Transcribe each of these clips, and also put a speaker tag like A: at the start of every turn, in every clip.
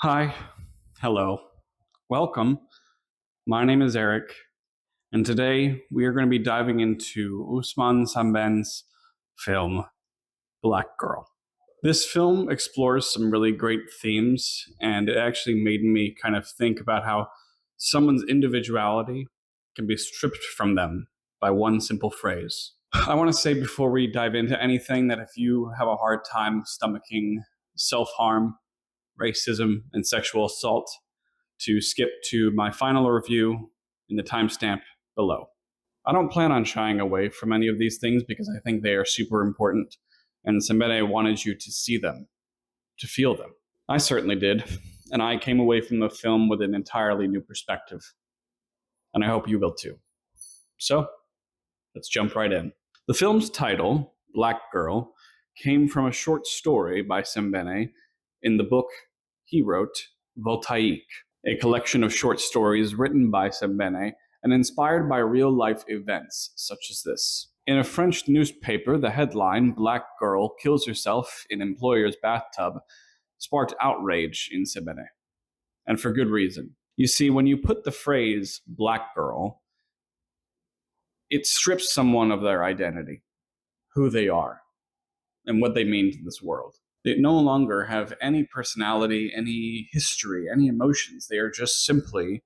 A: Hi, hello, welcome. My name is Eric, and today we are going to be diving into Ousmane Sembène's film, Black Girl. This film explores some really great themes, and it actually made me kind of think about how someone's individuality can be stripped from them by one simple phrase. I want to say before we dive into anything that if you have a hard time stomaching self harm, racism, and sexual assault, to skip to my final review in the timestamp below. I don't plan on shying away from any of these things because I think they are super important, and Sembene wanted you to see them, to feel them. I certainly did, and I came away from the film with an entirely new perspective, and I hope you will too. So, let's jump right in. The film's title, Black Girl, came from a short story by Sembene in the book he wrote, Voltaïque, a collection of short stories written by Sembene and inspired by real-life events such as this. In a French newspaper, the headline, Black Girl Kills Herself in Employer's Bathtub, sparked outrage in Sembene, and for good reason. You see, when you put the phrase Black Girl, it strips someone of their identity, who they are, and what they mean to this world. They no longer have any personality, any history, any emotions. They are just simply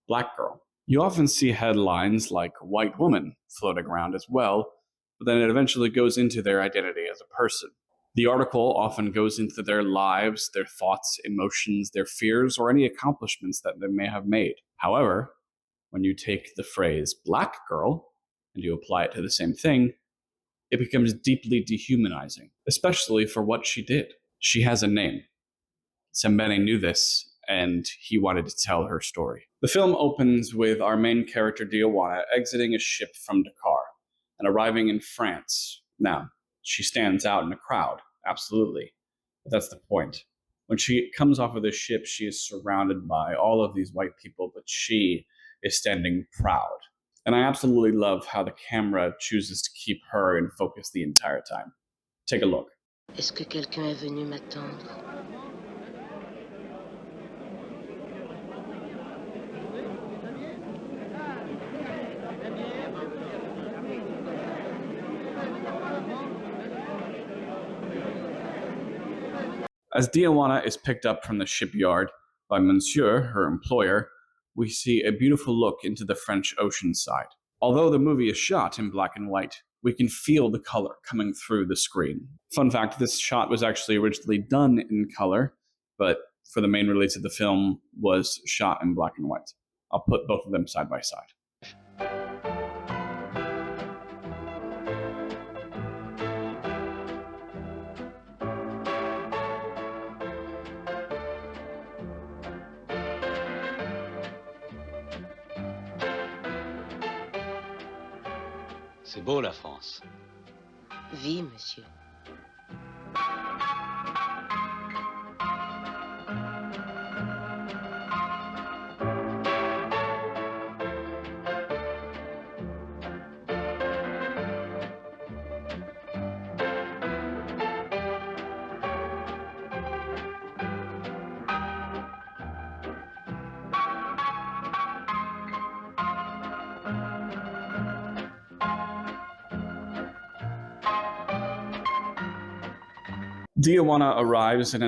A: Black Girl. You often see headlines like white woman floating around as well, but then it eventually goes into their identity as a person. The article often goes into their lives, their thoughts, emotions, their fears, or any accomplishments that they may have made. However, when you take the phrase Black Girl and you apply it to the same thing, it becomes deeply dehumanizing, especially for what she did. She has a name. Sembene knew this, and he wanted to tell her story. The film opens with our main character, Diouana, exiting a ship from Dakar and arriving in France. Now, she stands out in a crowd, absolutely. But that's the point. When she comes off of the ship, she is surrounded by all of these white people, but she is standing proud. And I absolutely love how the camera chooses to keep her in focus the entire time. Take a look.
B: Est-ce que quelqu'un est venu m'attendre?
A: As Diouana is picked up from the shipyard by Monsieur, her employer, we see a beautiful look into the French ocean side. Although the movie is shot in black and white, we can feel the color coming through the screen. Fun fact, this shot was actually originally done in color, but for the main release of the film was shot in black and white. I'll put both of them side by side.
C: C'est beau, la France.
B: Oui, monsieur.
A: Diouana arrives and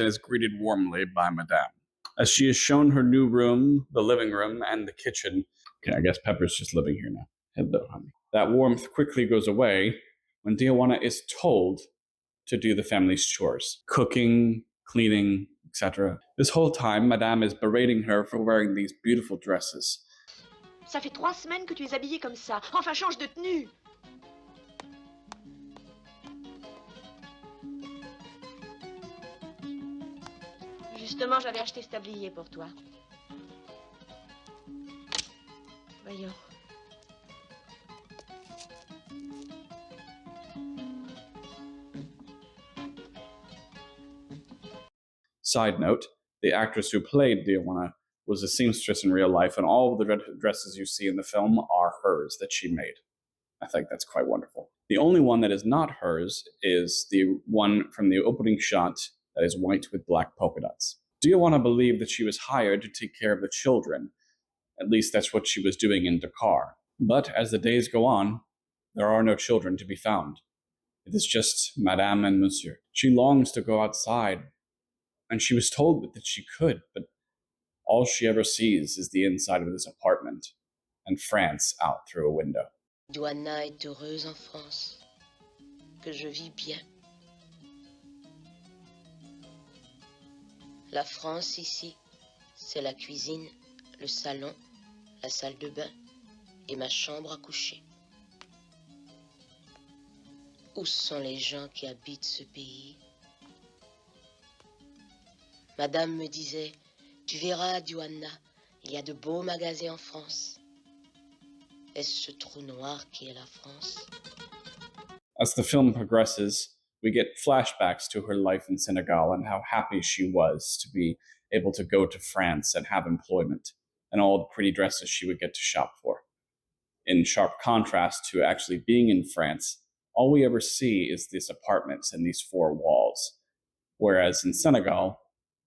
A: is greeted warmly by Madame. As she is shown her new room, the living room, and the kitchen. Okay, I guess Pepper's just living here now. Hello, honey. That warmth quickly goes away when Diouana is told to do the family's chores. Cooking, cleaning, etc. This whole time, Madame is berating her for wearing these beautiful dresses.
D: Ça fait 3 semaines que tu es habillée comme ça. Enfin, change de tenue. Justement, j'avais acheté ce tablier pour toi. Voyons.
A: Side note, the actress who played Diouana was a seamstress in real life, and all of the dresses you see in the film are hers that she made. I think that's quite wonderful. The only one that is not hers is the one from the opening shot that is white with black polka dots. Diouana believed that she was hired to take care of the children. At least that's what she was doing in Dakar. But as the days go on, there are no children to be found. It is just Madame and Monsieur. She longs to go outside, and she was told that she could, but all she ever sees is the inside of this apartment and France out through a window.
B: Diouana est heureuse en France, que je vis bien. La France ici, c'est la cuisine, le salon, la salle de bain et ma chambre à coucher. Où sont les gens qui habitent ce pays? Madame me disait, tu verras, Diouana, il y a de beaux magasins en France. Est-ce ce trou noir qui est la France?
A: As the film progresses, we get flashbacks to her life in Senegal and how happy she was to be able to go to France and have employment, and all the pretty dresses she would get to shop for. In sharp contrast to actually being in France, all we ever see is these apartments and these four walls. Whereas in Senegal,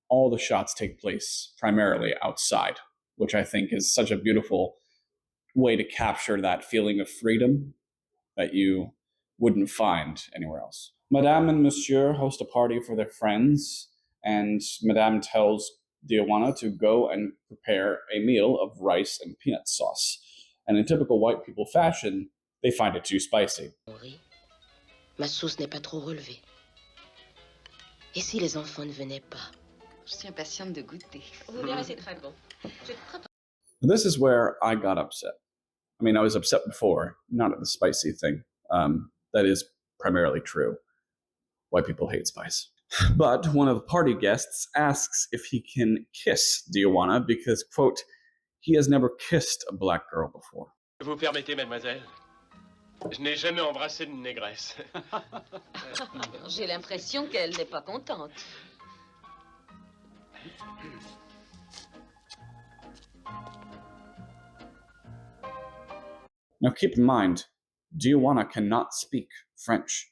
A: all the shots take place primarily outside, which I think is such a beautiful way to capture that feeling of freedom that you wouldn't find anywhere else. Madame and Monsieur host a party for their friends, and Madame tells Diouana to go and prepare a meal of rice and peanut sauce. And in typical white people fashion, they find it too spicy.
B: Ma sauce n'est pas trop relevée. Et si les enfants ne venaient pas?
E: Je suis impatiente de goûter.
D: Vous verrez, c'est très bon.
A: This is where I got upset. I mean, I was upset before, not at the spicy thing. That is primarily true. White people hate spice. But one of the party guests asks if he can kiss Diouana because, quote, he has never kissed a black girl before.
F: Vous permettez, mademoiselle? Je n'ai jamais embrassé une négresse.
E: J'ai l'impression qu'elle n'est pas contente.
A: Now keep in mind, Diouana cannot speak French.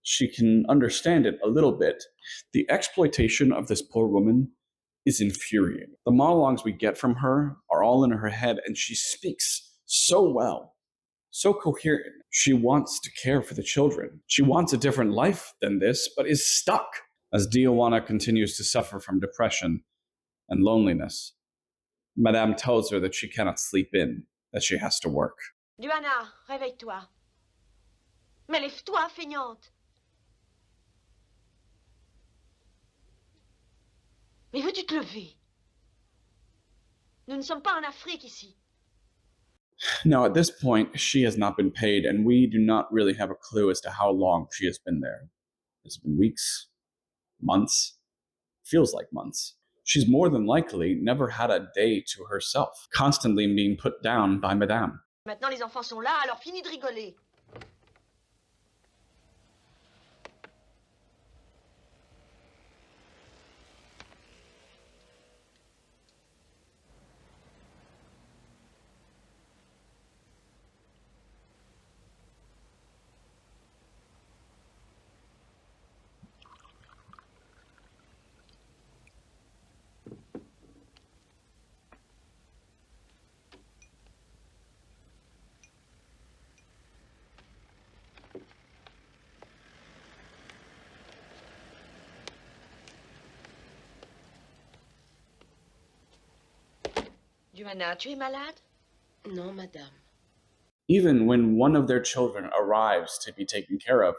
A: She can understand it a little bit. The exploitation of this poor woman is infuriating. The monologues we get from her are all in her head, and she speaks so well, so coherent. She wants to care for the children. She wants a different life than this, but is stuck. As Diouana continues to suffer from depression and loneliness, Madame tells her that she cannot sleep in, that she has to work.
D: Diouana, réveille-toi. Mais lève-toi, feignante. Mais veux-tu te lever? Nous ne sommes pas en Afrique ici.
A: Now, at this point, she has not been paid, and we do not really have a clue as to how long she has been there. It's been weeks, months, feels like months. She's more than likely never had a day to herself, constantly being put down by Madame.
D: Maintenant, les enfants sont là, alors finis de rigoler. Diouana, tu es malade?
B: Non, madame.
A: Even when one of their children arrives to be taken care of,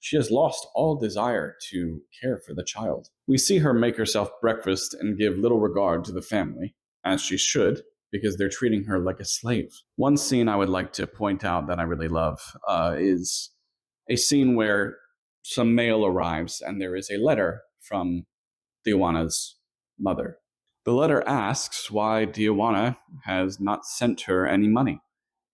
A: she has lost all desire to care for the child. We see her make herself breakfast and give little regard to the family, as she should, because they're treating her like a slave. One scene I would like to point out that I really love is a scene where some mail arrives and there is a letter from Diouana's mother. The letter asks why Diouana has not sent her any money,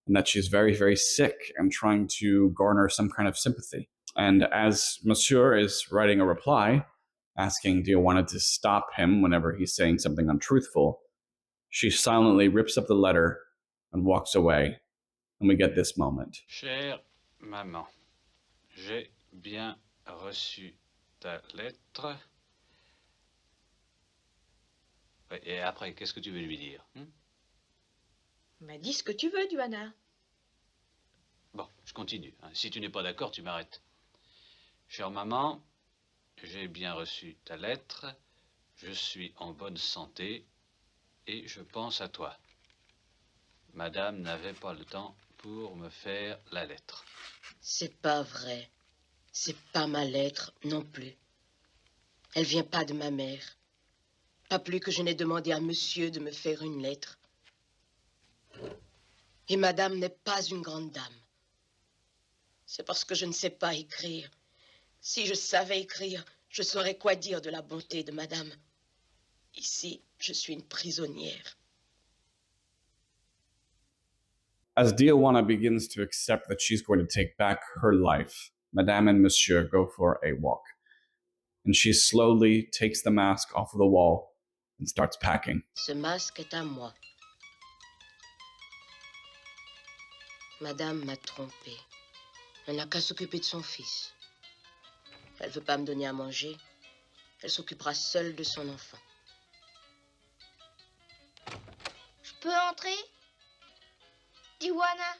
A: and that she's very, very sick and trying to garner some kind of sympathy. And as Monsieur is writing a reply, asking Diouana to stop him whenever he's saying something untruthful, she silently rips up the letter and walks away, and we get this moment.
F: Chère
C: Maman, j'ai bien reçu ta lettre. Ouais, et après, qu'est-ce que tu veux lui dire?
D: Mais dis ce que tu veux, Diouana.
C: Bon, je continue. Si tu n'es pas d'accord, tu m'arrêtes. Chère maman, j'ai bien reçu ta lettre. Je suis en bonne santé et je pense à toi. Madame n'avait pas le temps pour me faire la lettre.
B: C'est pas vrai. C'est pas ma lettre non plus. Elle vient pas de ma mère. Pas plus que je n'ai demandé à monsieur de me faire une lettre. Et madame n'est pas une grande dame. C'est parce que je ne sais pas écrire. Si je savais écrire, je saurais quoi dire de la bonté de madame. Ici, je suis une prisonnière.
A: As Diouana begins to accept that she's going to take back her life, Madame and Monsieur go for a walk. And she slowly takes the mask off of the wall and starts packing.
B: Ce masque est à moi. Madame m'a trompée. Elle n'a qu'à s'occuper de son fils. Elle veut pas me donner à manger. Elle s'occupera seule de son enfant.
G: Je peux entrer? Diouana,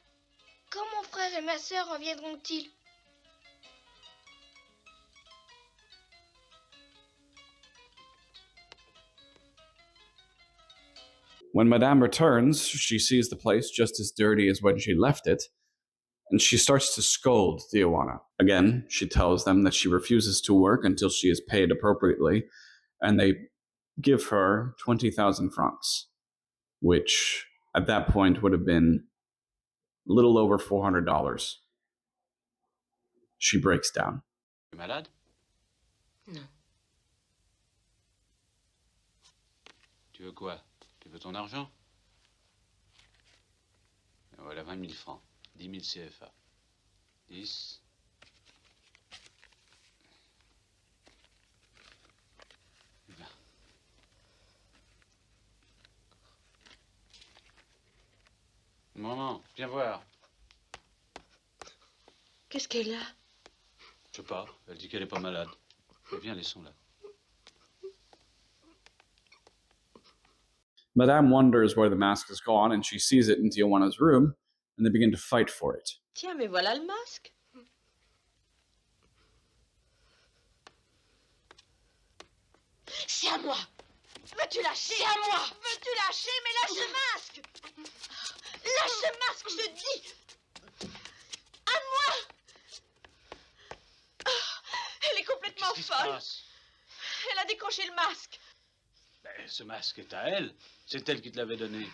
G: quand mon frère et ma sœur reviendront-ils?
A: When Madame returns, she sees the place just as dirty as when she left it, and she starts to scold Diouana. Again, she tells them that she refuses to work until she is paid appropriately, and they give her 20,000 francs, which at that point would have been a little over $400. She breaks down.
C: Tu es malade?
B: Non.
C: Tu veux quoi? Tu veux ton argent? Voilà 20 000 francs. 10 000 CFA. 10. Maman, viens voir.
D: Qu'est-ce qu'elle a?
C: Je sais pas, elle dit qu'elle est pas malade. Mais viens, laissons-la.
A: Madame wonders where the mask has gone, and she sees it in Diouana's room, and they begin to fight for it.
D: Tiens, mais voilà le masque.
G: C'est à moi! Veux-tu lâcher? C'est à moi! Veux-tu lâcher? Mais lâche ce masque! Lâche ce masque, je te dis! À moi!
D: Elle est complètement
C: Qu'est-ce qui se
D: folle.
C: passe?
D: Elle a décroché le masque.
C: Ben, ce masque est à elle. C'est elle qui te l'avait donné.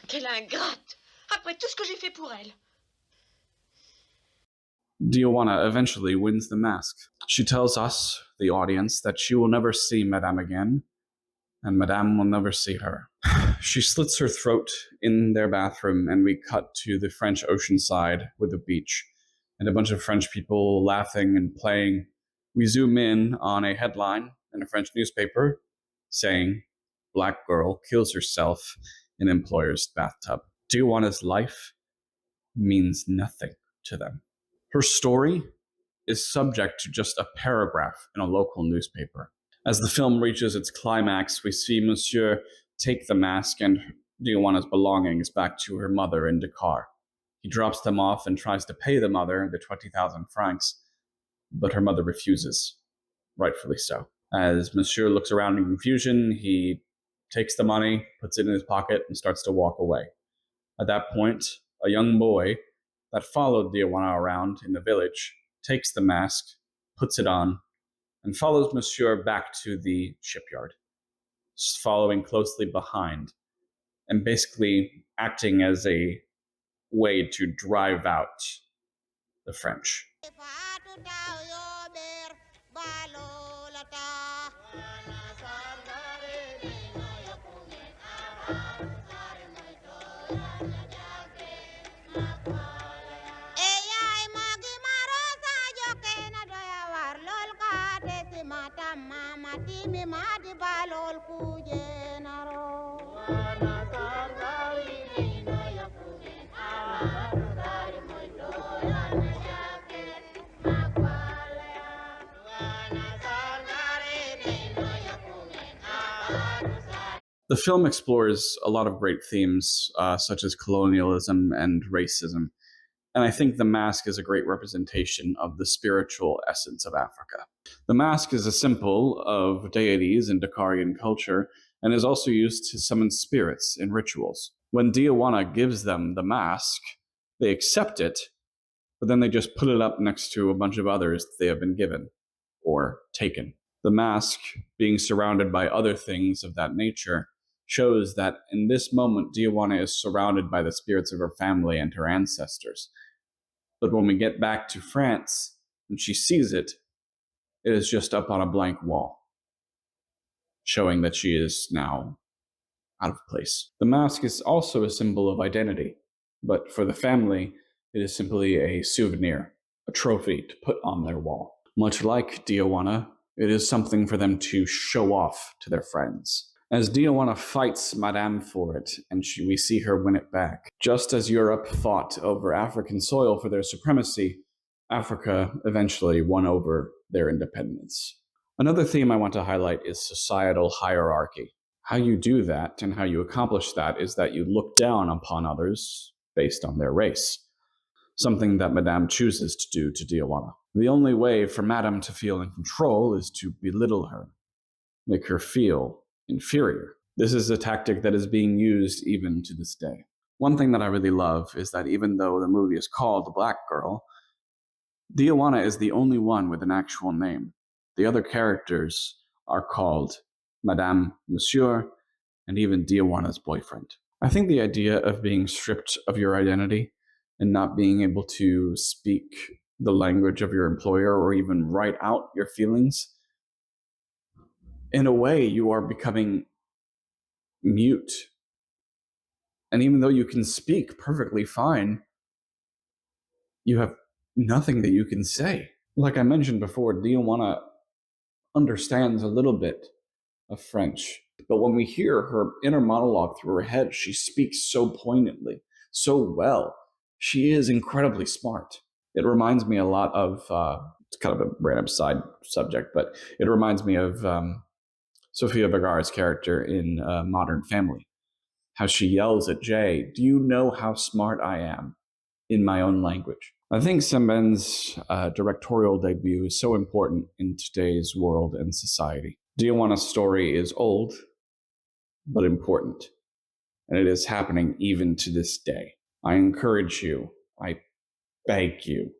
D: Quelle ingrate! Après tout ce que j'ai fait pour elle.
A: Diouana eventually wins the mask. She tells us, the audience, that she will never see Madame again, and Madame will never see her. She slits her throat in their bathroom, and we cut to the French ocean side with a beach, and a bunch of French people laughing and playing. We zoom in on a headline in a French newspaper saying, "Black girl kills herself in employer's bathtub." Diouana's life means nothing to them. Her story is subject to just a paragraph in a local newspaper. As the film reaches its climax, we see Monsieur take the mask and Diouana's belongings back to her mother in Dakar. He drops them off and tries to pay the mother the 20,000 francs, but her mother refuses, rightfully so. As Monsieur looks around in confusion, he takes the money, puts it in his pocket, and starts to walk away. At that point, a young boy that followed Diouana around in the village takes the mask, puts it on, and follows Monsieur back to the shipyard, following closely behind, and basically acting as a way to drive out the French. The film explores a lot of great themes, such as colonialism and racism, and I think the mask is a great representation of the spiritual essence of Africa. The mask is a symbol of deities in Dakarian culture and is also used to summon spirits in rituals. When Diouana gives them the mask, they accept it, but then they just put it up next to a bunch of others that they have been given or taken. The mask, being surrounded by other things of that nature, shows that in this moment, Diouana is surrounded by the spirits of her family and her ancestors. But when we get back to France and she sees it, it is just up on a blank wall, showing that she is now out of place. The mask is also a symbol of identity, but for the family, it is simply a souvenir, a trophy to put on their wall. Much like Diouana, it is something for them to show off to their friends. As Diouana fights Madame for it, and we see her win it back, just as Europe fought over African soil for their supremacy, Africa eventually won over their independence. Another theme I want to highlight is societal hierarchy. How you do that and how you accomplish that is that you look down upon others based on their race, something that Madame chooses to do to Diouana. The only way for Madame to feel in control is to belittle her, make her feel inferior. This is a tactic that is being used even to this day. One thing that I really love is that even though the movie is called The Black Girl, Diouana is the only one with an actual name. The other characters are called Madame, Monsieur, and even Diouana's boyfriend. I think the idea of being stripped of your identity and not being able to speak the language of your employer or even write out your feelings, in a way, you are becoming mute. And even though you can speak perfectly fine, you have nothing that you can say. Like I mentioned before, Diouana understands a little bit of French, but when we hear her inner monologue through her head, she speaks so poignantly, so well. She is incredibly smart. It reminds me a lot of, it's kind of a random side subject, but it reminds me of Sofia Vergara's character in Modern Family. How she yells at Jay, "Do you know how smart I am?" in my own language. I think Sembène's directorial debut is so important in today's world and society. Diouana's story is old, but important, and it is happening even to this day. I encourage you, I beg you,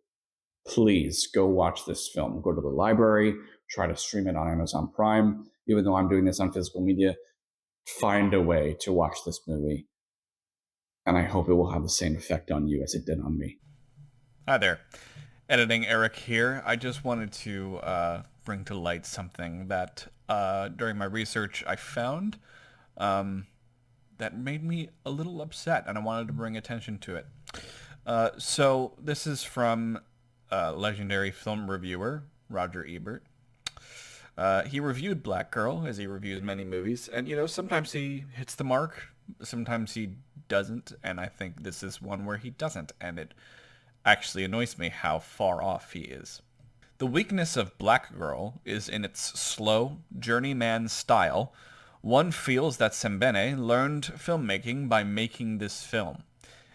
A: please go watch this film. Go to the library, try to stream it on Amazon Prime. Even though I'm doing this on physical media, find a way to watch this movie. And I hope it will have the same effect on you as it did on me.
H: Hi there. Editing Eric here. I just wanted to bring to light something that during my research I found that made me a little upset, and I wanted to bring attention to it. So this is from legendary film reviewer Roger Ebert. He reviewed Black Girl, as he reviews many movies, and sometimes he hits the mark, sometimes he doesn't, and I think this is one where he doesn't, and it actually annoys me how far off he is. The weakness of Black Girl is in its slow, journeyman style. One feels that Sembène learned filmmaking by making this film.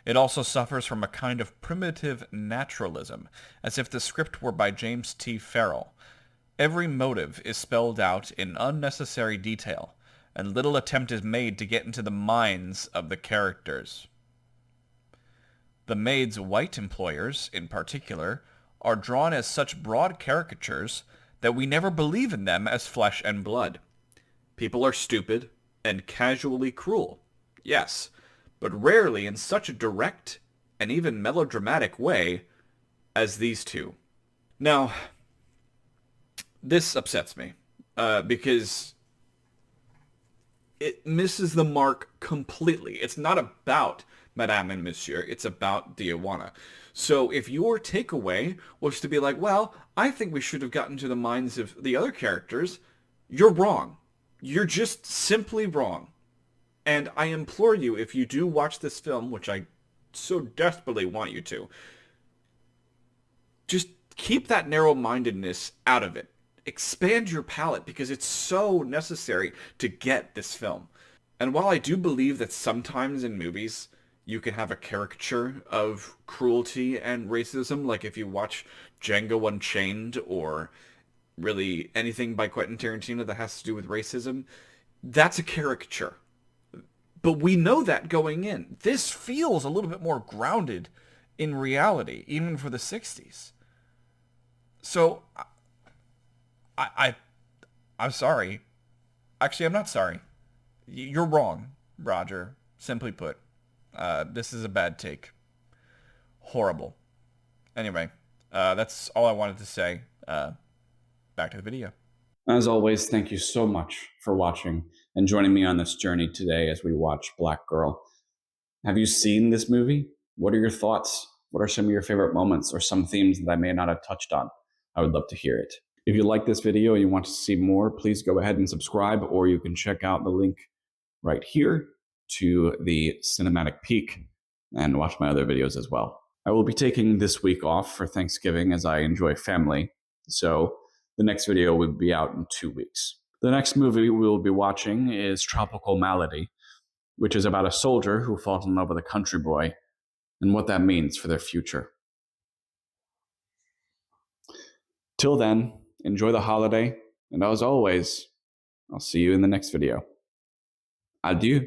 H: It also suffers from a kind of primitive naturalism, as if the script were by James T. Farrell. Every motive is spelled out in unnecessary detail, and little attempt is made to get into the minds of the characters. The maid's white employers, in particular, are drawn as such broad caricatures that we never believe in them as flesh and blood. People are stupid and casually cruel, yes, but rarely in such a direct and even melodramatic way as these two. Now, this upsets me, because it misses the mark completely. It's not about Madame and Monsieur, it's about Diouana. So if your takeaway was to be like, well, I think we should have gotten to the minds of the other characters, you're wrong. You're just simply wrong. And I implore you, if you do watch this film, which I so desperately want you to, just keep that narrow-mindedness out of it. Expand your palette, because it's so necessary to get this film. And while I do believe that sometimes in movies you can have a caricature of cruelty and racism, like if you watch Django Unchained or really anything by Quentin Tarantino that has to do with racism, that's a caricature. But we know that going in. This feels a little bit more grounded in reality, even for the 60s. So, I I'm sorry. Actually, I'm not sorry. You're wrong, Roger. Simply put, this is a bad take. Horrible. Anyway, that's all I wanted to say. Back to the video.
A: As always, thank you so much for watching and joining me on this journey today as we watch Black Girl. Have you seen this movie? What are your thoughts? What are some of your favorite moments or some themes that I may not have touched on? I would love to hear it. If you like this video and you want to see more, please go ahead and subscribe, or you can check out the link right here to the cinematic peek and watch my other videos as well. I will be taking this week off for Thanksgiving as I enjoy family, so the next video will be out in 2 weeks. The next movie we will be watching is Tropical Malady, which is about a soldier who falls in love with a country boy and what that means for their future. Till then, enjoy the holiday, and as always, I'll see you in the next video. Adieu.